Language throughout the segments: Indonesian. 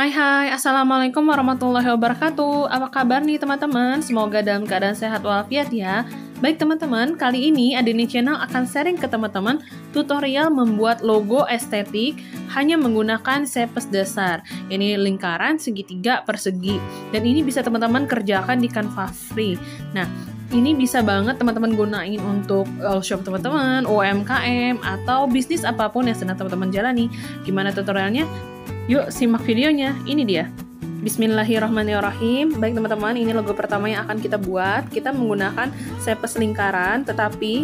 Hai, Assalamualaikum warahmatullahi wabarakatuh. Apa kabar nih teman-teman? Semoga dalam keadaan sehat walafiat ya. Baik teman-teman, kali ini Adini Channel akan sharing ke teman-teman tutorial membuat logo estetik hanya menggunakan shapes dasar. Ini lingkaran segitiga persegi. Dan ini bisa teman-teman kerjakan di Canva free. Nah, ini bisa banget teman-teman gunain untuk shop teman-teman, UMKM, atau bisnis apapun yang sedang teman-teman jalani. Gimana tutorialnya? Yuk simak videonya, ini dia. Bismillahirrahmanirrahim. Baik teman-teman, ini logo pertama yang akan kita buat. Kita menggunakan shapes lingkaran, tetapi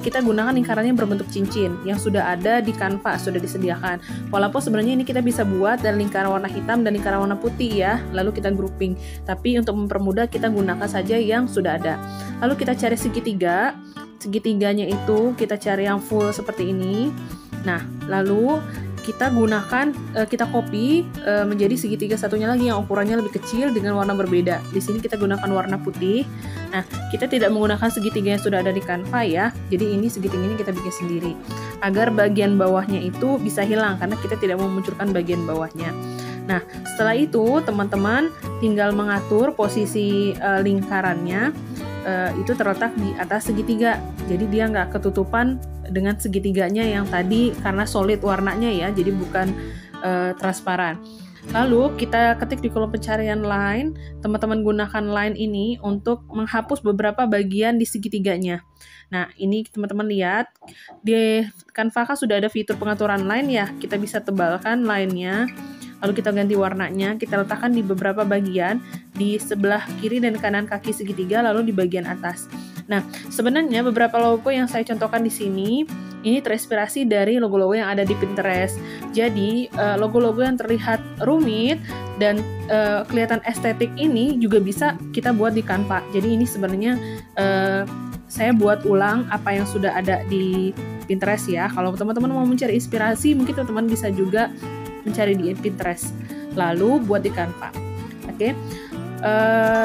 kita gunakan lingkarannya berbentuk cincin yang sudah ada di Canva, sudah disediakan. Walaupun sebenarnya ini kita bisa buat dari lingkaran warna hitam dan lingkaran warna putih ya, lalu kita grouping. Tapi untuk mempermudah kita gunakan saja yang sudah ada. Lalu kita cari segitiga. Segitiganya itu kita cari yang full seperti ini. Nah, lalu kita gunakan, kita copy menjadi segitiga satunya lagi yang ukurannya lebih kecil dengan warna berbeda. Di sini kita gunakan warna putih. Nah, kita tidak menggunakan segitiga yang sudah ada di Canva ya. Jadi ini segitiga ini kita bikin sendiri. Agar bagian bawahnya itu bisa hilang karena kita tidak mau memunculkan bagian bawahnya. Nah, setelah itu teman-teman tinggal mengatur posisi lingkarannya. Itu terletak di atas segitiga, jadi dia nggak ketutupan dengan segitiganya yang tadi karena solid warnanya ya, jadi bukan transparan. Lalu kita ketik di kolom pencarian line, teman-teman gunakan line ini untuk menghapus beberapa bagian di segitiganya. Nah, ini teman-teman lihat, di Canva sudah ada fitur pengaturan line ya, kita bisa tebalkan line-nya. Lalu kita ganti warnanya, kita letakkan di beberapa bagian, di sebelah kiri dan kanan kaki segitiga, lalu di bagian atas. Nah, sebenarnya beberapa logo yang saya contohkan di sini, ini terinspirasi dari logo-logo yang ada di Pinterest. Jadi, logo-logo yang terlihat rumit dan kelihatan estetik ini juga bisa kita buat di Canva. Jadi ini sebenarnya saya buat ulang apa yang sudah ada di Pinterest ya. Kalau teman-teman mau mencari inspirasi, mungkin teman-teman bisa juga mencari di Pinterest, lalu buat di Canva. Oke.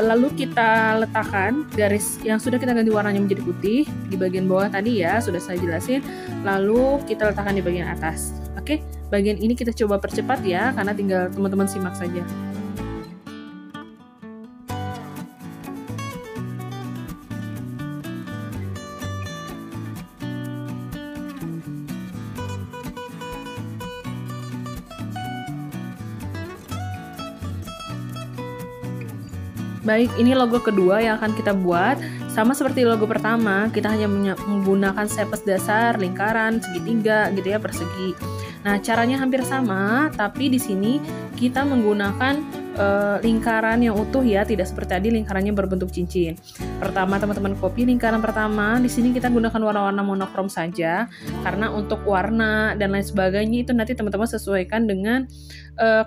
Lalu kita letakkan garis yang sudah kita ganti warnanya menjadi putih di bagian bawah tadi ya, sudah saya jelasin. Lalu kita letakkan di bagian atas. Oke, bagian ini kita coba percepat ya, karena tinggal teman-teman simak saja. Baik, ini logo kedua yang akan kita buat. Sama seperti logo pertama, kita hanya menggunakan shapes dasar, lingkaran, segitiga, gitu ya, persegi. Nah, caranya hampir sama, tapi di sini kita menggunakan lingkaran yang utuh ya, tidak seperti tadi lingkarannya berbentuk cincin. Pertama, teman-teman copy lingkaran pertama. Di sini kita gunakan warna-warna monokrom saja, karena untuk warna dan lain sebagainya itu nanti teman-teman sesuaikan dengan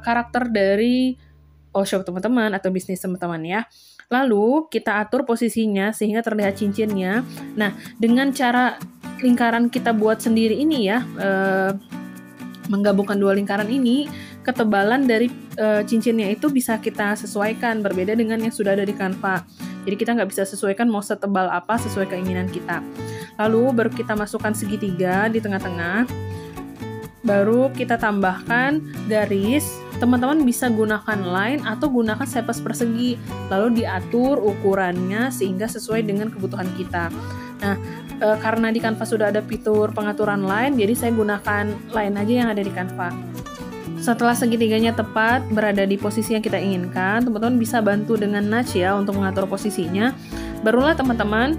karakter dari shop teman-teman atau bisnis teman-teman ya. Lalu kita atur posisinya sehingga terlihat cincinnya. Nah, dengan cara lingkaran kita buat sendiri ini ya, menggabungkan dua lingkaran ini, ketebalan dari cincinnya itu bisa kita sesuaikan berbeda dengan yang sudah ada di Canva. Jadi kita nggak bisa sesuaikan mau setebal apa sesuai keinginan kita. Lalu baru kita masukkan segitiga di tengah-tengah. Baru kita tambahkan garis. Teman-teman bisa gunakan line atau gunakan shapes persegi, lalu diatur ukurannya sehingga sesuai dengan kebutuhan kita. Nah, karena di Canva sudah ada fitur pengaturan line, jadi saya gunakan line aja yang ada di Canva. Setelah segitiganya tepat berada di posisi yang kita inginkan, teman-teman bisa bantu dengan nudge ya untuk mengatur posisinya. Barulah teman-teman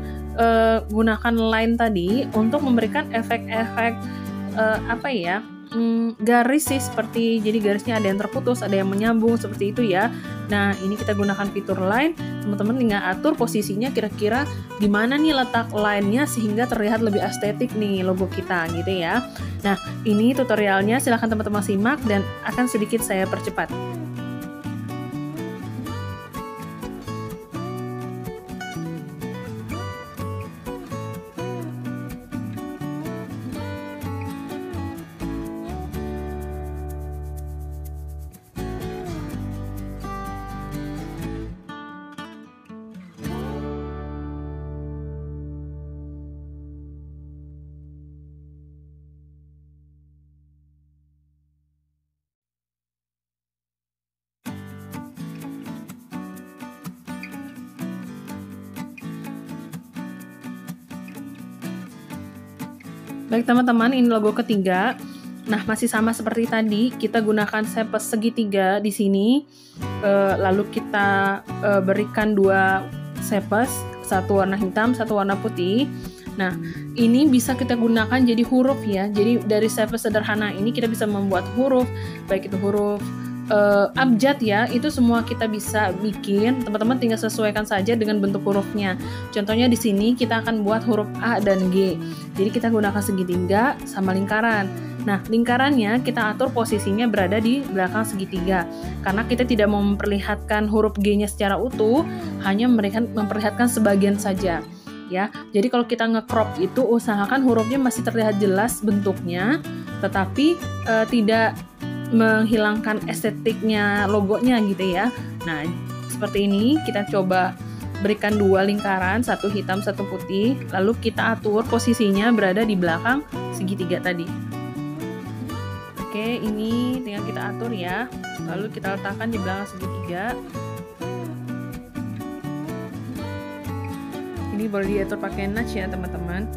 gunakan line tadi untuk memberikan efek-efek garis sih, seperti jadi garisnya ada yang terputus, ada yang menyambung seperti itu ya. Nah, ini kita gunakan fitur line. Teman-teman tinggal atur posisinya kira-kira di mana nih letak line-nya sehingga terlihat lebih estetik nih logo kita gitu ya. Nah, ini tutorialnya, silahkan teman-teman simak dan akan sedikit saya percepat. Baik teman-teman, ini logo ketiga. Nah, masih sama seperti tadi, kita gunakan sepes segitiga di sini. Lalu kita berikan 2 sepes, satu warna hitam, satu warna putih. Nah, ini bisa kita gunakan jadi huruf ya. Jadi dari sepes sederhana ini kita bisa membuat huruf, baik itu huruf abjad ya, itu semua kita bisa bikin. Teman-teman tinggal sesuaikan saja dengan bentuk hurufnya. Contohnya di sini kita akan buat huruf A dan G. Jadi kita gunakan segitiga sama lingkaran. Nah, lingkarannya kita atur posisinya berada di belakang segitiga. Karena kita tidak mau memperlihatkan huruf G-nya secara utuh, hanya memperlihatkan sebagian saja. Ya, jadi kalau kita nge-crop itu usahakan hurufnya masih terlihat jelas bentuknya, tetapi tidak menghilangkan estetiknya logonya gitu ya. Nah, seperti ini kita coba berikan 2 lingkaran, satu hitam, satu putih, lalu kita atur posisinya berada di belakang segitiga tadi. Oke, ini tinggal kita atur ya, lalu kita letakkan di belakang segitiga. Ini boleh diatur pakai notch ya teman-teman.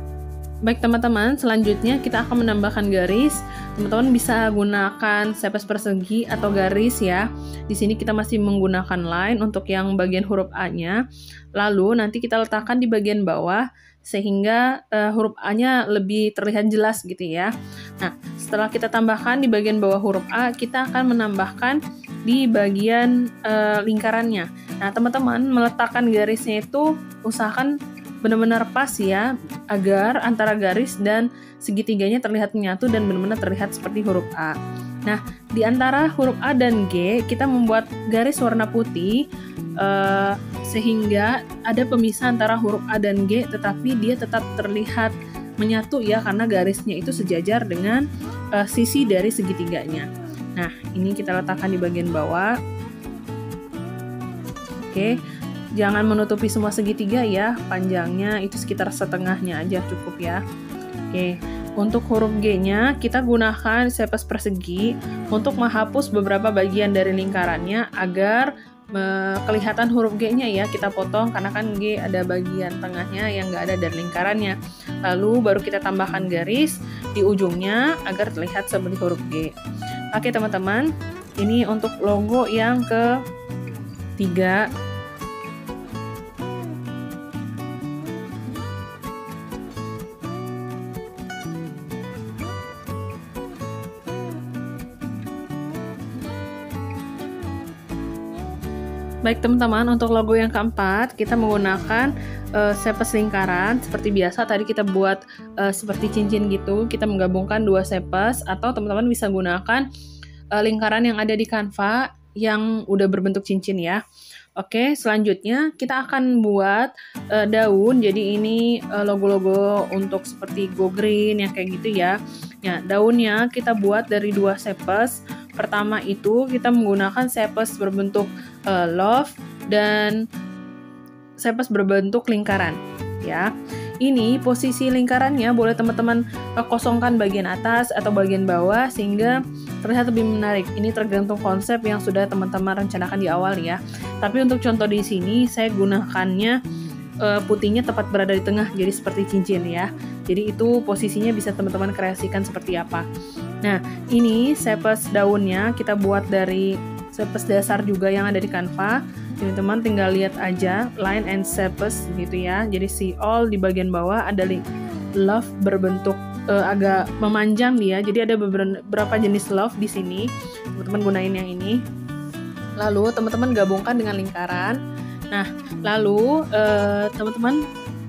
Baik teman-teman, selanjutnya kita akan menambahkan garis. Teman-teman bisa gunakan sepes persegi atau garis ya. Di sini kita masih menggunakan line untuk yang bagian huruf A-nya. Lalu nanti kita letakkan di bagian bawah sehingga huruf A-nya lebih terlihat jelas gitu ya. Nah, setelah kita tambahkan di bagian bawah huruf A, kita akan menambahkan di bagian lingkarannya. Nah, teman-teman meletakkan garisnya itu usahakan benar-benar pas ya, agar antara garis dan segitiganya terlihat menyatu dan benar-benar terlihat seperti huruf A. Nah, di antara huruf A dan G, kita membuat garis warna putih sehingga ada pemisah antara huruf A dan G, tetapi dia tetap terlihat menyatu ya, karena garisnya itu sejajar dengan sisi dari segitiganya. Nah, ini kita letakkan di bagian bawah. Oke. Jangan menutupi semua segitiga ya, panjangnya itu sekitar setengahnya aja cukup ya. Oke, untuk huruf G-nya kita gunakan sepes persegi untuk menghapus beberapa bagian dari lingkarannya agar kelihatan huruf G-nya ya, kita potong karena kan G ada bagian tengahnya yang nggak ada dari lingkarannya. Lalu baru kita tambahkan garis di ujungnya agar terlihat seperti huruf G. Oke teman-teman, ini untuk logo yang ketiga. Baik teman-teman, untuk logo yang keempat kita menggunakan sepes lingkaran. Seperti biasa tadi kita buat seperti cincin gitu, kita menggabungkan 2 sepes, atau teman-teman bisa gunakan lingkaran yang ada di Canva yang udah berbentuk cincin ya. Oke, selanjutnya kita akan buat daun. Jadi ini logo-logo untuk seperti go green yang kayak gitu ya. Ya, daunnya kita buat dari 2 sepes. Pertama itu kita menggunakan sepes berbentuk love dan sepes berbentuk lingkaran ya. Ini posisi lingkarannya boleh teman-teman kosongkan bagian atas atau bagian bawah sehingga terlihat lebih menarik. Ini tergantung konsep yang sudah teman-teman rencanakan di awal ya. Tapi untuk contoh di sini saya gunakannya putihnya tepat berada di tengah, jadi seperti cincin ya. Jadi itu posisinya bisa teman-teman kreasikan seperti apa. Nah, ini sepes daunnya kita buat dari sepes dasar juga yang ada di Canva. Teman-teman tinggal lihat aja line and sepes gitu ya. Jadi see all di bagian bawah ada love berbentuk agak memanjang dia. Jadi ada beberapa jenis love di sini. Teman-teman gunain yang ini. Lalu teman-teman gabungkan dengan lingkaran. Nah, lalu teman-teman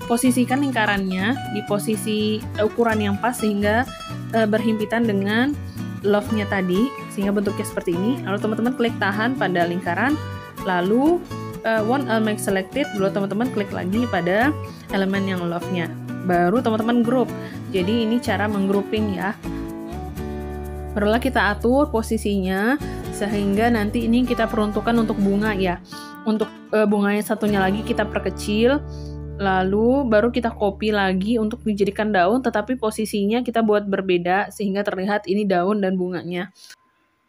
posisikan lingkarannya di posisi ukuran yang pas sehingga berhimpitan dengan love-nya tadi, sehingga bentuknya seperti ini. Lalu teman-teman klik tahan pada lingkaran, lalu one element selected, lalu teman-teman klik lagi pada elemen yang love-nya. Baru teman-teman group. Jadi ini cara menggrouping ya. Barulah kita atur posisinya sehingga nanti ini kita peruntukkan untuk bunga ya. Untuk bunganya satunya lagi kita perkecil, lalu baru kita copy lagi untuk dijadikan daun, tetapi posisinya kita buat berbeda sehingga terlihat ini daun dan bunganya.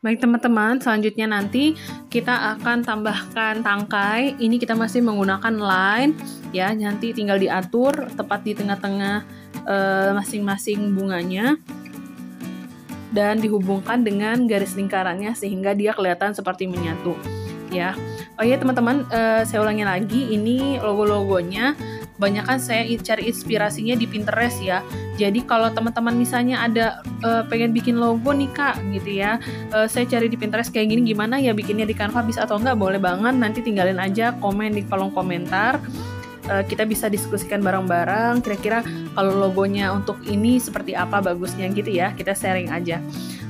Baik teman-teman, selanjutnya nanti kita akan tambahkan tangkai. Ini kita masih menggunakan line ya, nanti tinggal diatur tepat di tengah-tengah masing-masing bunganya dan dihubungkan dengan garis lingkarannya sehingga dia kelihatan seperti menyatu ya. Oh iya teman-teman, saya ulangi lagi, ini logo-logonya banyak kan saya cari inspirasinya di Pinterest ya. Jadi kalau teman-teman misalnya ada pengen bikin logo nih Kak gitu ya, saya cari di Pinterest kayak gini, gimana ya bikinnya di Canva, bisa atau enggak, boleh banget, nanti tinggalin aja komen di kolom komentar. Kita bisa diskusikan bareng-bareng kira-kira kalau logonya untuk ini seperti apa bagusnya gitu ya, kita sharing aja.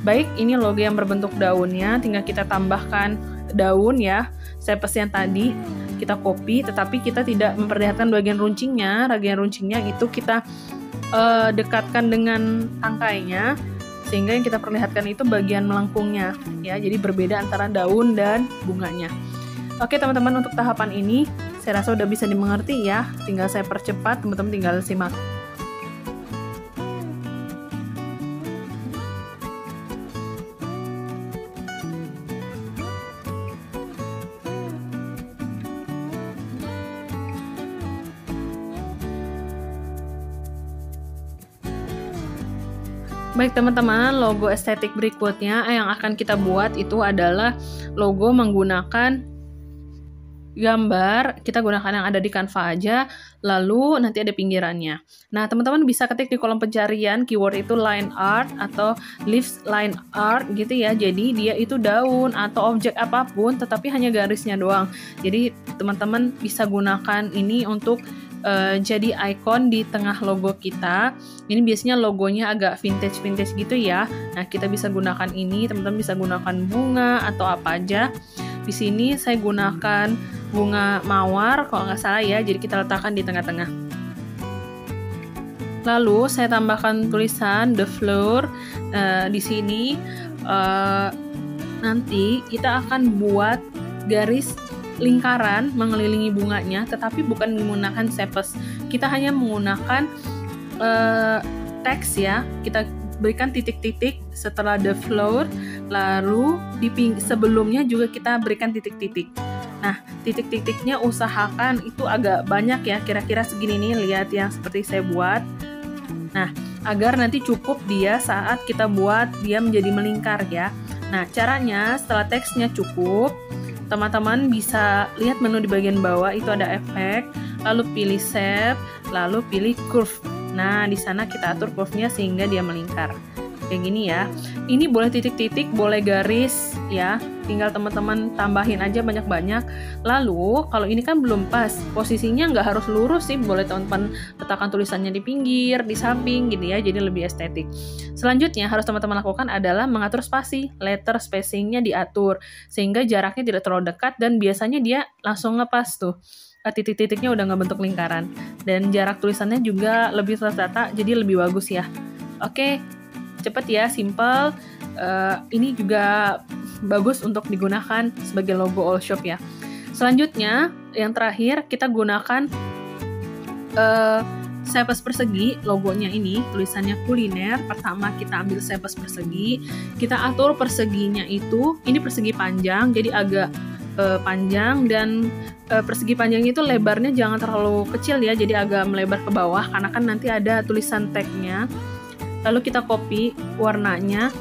Baik, ini logo yang berbentuk daunnya, tinggal kita tambahkan daun ya, saya pesan tadi kita copy, tetapi kita tidak memperlihatkan bagian runcingnya. Bagian runcingnya itu kita dekatkan dengan tangkainya, sehingga yang kita perlihatkan itu bagian melengkungnya ya, jadi berbeda antara daun dan bunganya. Oke teman-teman, untuk tahapan ini saya rasa udah bisa dimengerti ya, tinggal saya percepat, teman-teman tinggal simak. Baik teman-teman, logo estetik berikutnya yang akan kita buat itu adalah logo menggunakan gambar, kita gunakan yang ada di Canva aja, lalu nanti ada pinggirannya. Nah teman-teman bisa ketik di kolom pencarian keyword itu line art atau leaves line art gitu ya, jadi dia itu daun atau objek apapun tetapi hanya garisnya doang. Jadi teman-teman bisa gunakan ini untuk jadi icon di tengah logo kita. Ini biasanya logonya agak vintage gitu ya. Nah kita bisa gunakan ini, teman-teman bisa gunakan bunga atau apa aja. Di sini saya gunakan bunga mawar kalau nggak salah ya, jadi kita letakkan di tengah-tengah. Lalu saya tambahkan tulisan the floor. Di sini nanti kita akan buat garis lingkaran mengelilingi bunganya, tetapi bukan menggunakan sepes. Kita hanya menggunakan teks ya. Kita berikan titik-titik setelah the floor, lalu sebelumnya juga kita berikan titik-titik. Nah, titik-titiknya usahakan itu agak banyak ya, kira-kira segini nih, lihat yang seperti saya buat. Nah, agar nanti cukup dia saat kita buat dia menjadi melingkar ya. Nah, caranya setelah teksnya cukup, teman-teman bisa lihat menu di bagian bawah itu ada efek, lalu pilih shape, lalu pilih curve. Nah, di sana kita atur curve-nya sehingga dia melingkar. Kayak gini ya. Ini boleh titik-titik, boleh garis ya. Tinggal teman-teman tambahin aja banyak-banyak. Lalu, kalau ini kan belum pas, posisinya nggak harus lurus sih. Boleh teman-teman letakkan tulisannya di pinggir, di samping gitu ya, jadi lebih estetik. Selanjutnya harus teman-teman lakukan adalah mengatur spasi, letter spacing-nya diatur sehingga jaraknya tidak terlalu dekat dan biasanya dia langsung ngepas tuh. Titik-titiknya udah nggak bentuk lingkaran dan jarak tulisannya juga lebih tertata, jadi lebih bagus ya. Oke, cepet ya, simple. Ini juga bagus untuk digunakan sebagai logo all shop ya. Selanjutnya yang terakhir kita gunakan sepes persegi. Logonya ini tulisannya kuliner. Pertama kita ambil sepes persegi, kita atur perseginya itu, ini persegi panjang jadi agak panjang, dan persegi panjangnya itu lebarnya jangan terlalu kecil ya, jadi agak melebar ke bawah karena kan nanti ada tulisan tag-nya. Lalu kita copy warnanya,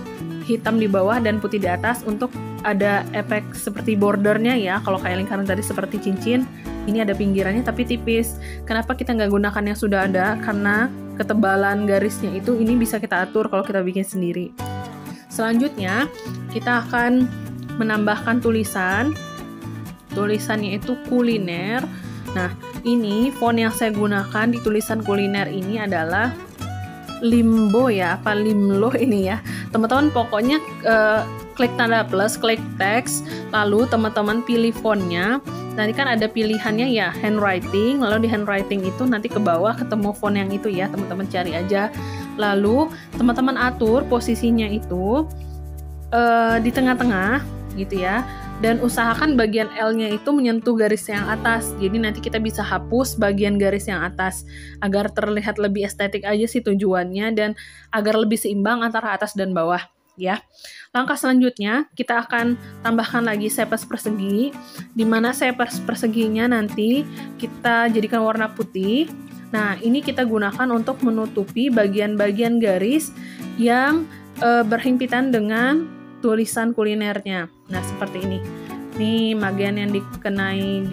hitam di bawah dan putih di atas untuk ada efek seperti bordernya ya. Kalau kayak lingkaran tadi seperti cincin, ini ada pinggirannya tapi tipis. Kenapa kita nggak gunakan yang sudah ada? Karena ketebalan garisnya itu ini bisa kita atur kalau kita bikin sendiri. Selanjutnya kita akan menambahkan tulisan. Tulisannya itu kuliner. Nah, ini font yang saya gunakan di tulisan kuliner ini adalah Limbo ya, apa Limlo ini ya. Teman-teman pokoknya klik tanda plus, klik teks, lalu teman-teman pilih fontnya. Nanti kan ada pilihannya ya, handwriting, lalu di handwriting itu nanti ke bawah ketemu font yang itu ya, teman-teman cari aja. Lalu teman-teman atur posisinya itu di tengah-tengah gitu ya. Dan usahakan bagian L-nya itu menyentuh garis yang atas. Jadi nanti kita bisa hapus bagian garis yang atas agar terlihat lebih estetik aja sih tujuannya, dan agar lebih seimbang antara atas dan bawah ya. Langkah selanjutnya kita akan tambahkan lagi sepes persegi, di mana sepes perseginya nanti kita jadikan warna putih. Nah, ini kita gunakan untuk menutupi bagian-bagian garis yang berhimpitan dengan tulisan kulinernya. Nah, seperti ini. Ini bagian yang dikenai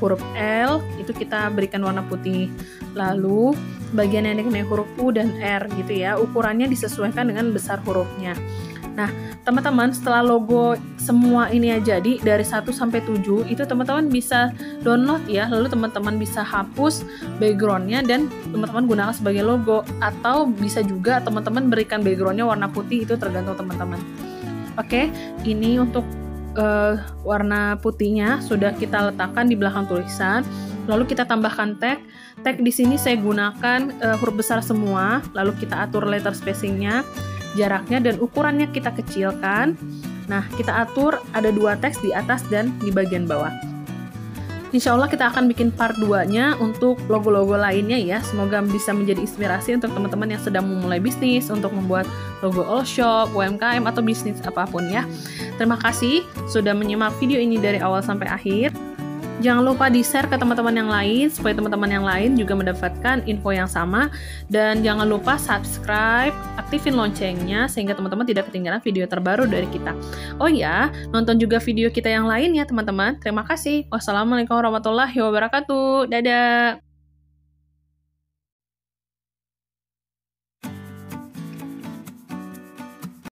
huruf L, itu kita berikan warna putih. Lalu, bagian yang dikenai huruf U dan R gitu ya, ukurannya disesuaikan dengan besar hurufnya. Nah, teman-teman, setelah logo semua ini jadi dari 1 sampai 7, itu teman-teman bisa download ya, lalu teman-teman bisa hapus backgroundnya dan teman-teman gunakan sebagai logo, atau bisa juga teman-teman berikan backgroundnya warna putih, itu tergantung teman-teman. Oke, ini untuk warna putihnya sudah kita letakkan di belakang tulisan, lalu kita tambahkan tag. Tag di sini saya gunakan huruf besar semua, lalu kita atur letter spacingnya, jaraknya dan ukurannya kita kecilkan. Nah, kita atur ada 2 teks di atas dan di bagian bawah. Insya Allah kita akan bikin part 2-nya untuk logo-logo lainnya ya. Semoga bisa menjadi inspirasi untuk teman-teman yang sedang memulai bisnis, untuk membuat logo all shop, UMKM, atau bisnis apapun ya. Terima kasih sudah menyimak video ini dari awal sampai akhir. Jangan lupa di-share ke teman-teman yang lain, supaya teman-teman yang lain juga mendapatkan info yang sama. Dan jangan lupa subscribe, aktifin loncengnya, sehingga teman-teman tidak ketinggalan video terbaru dari kita. Oh ya, nonton juga video kita yang lain ya teman-teman. Terima kasih. Wassalamualaikum warahmatullahi wabarakatuh. Dadah!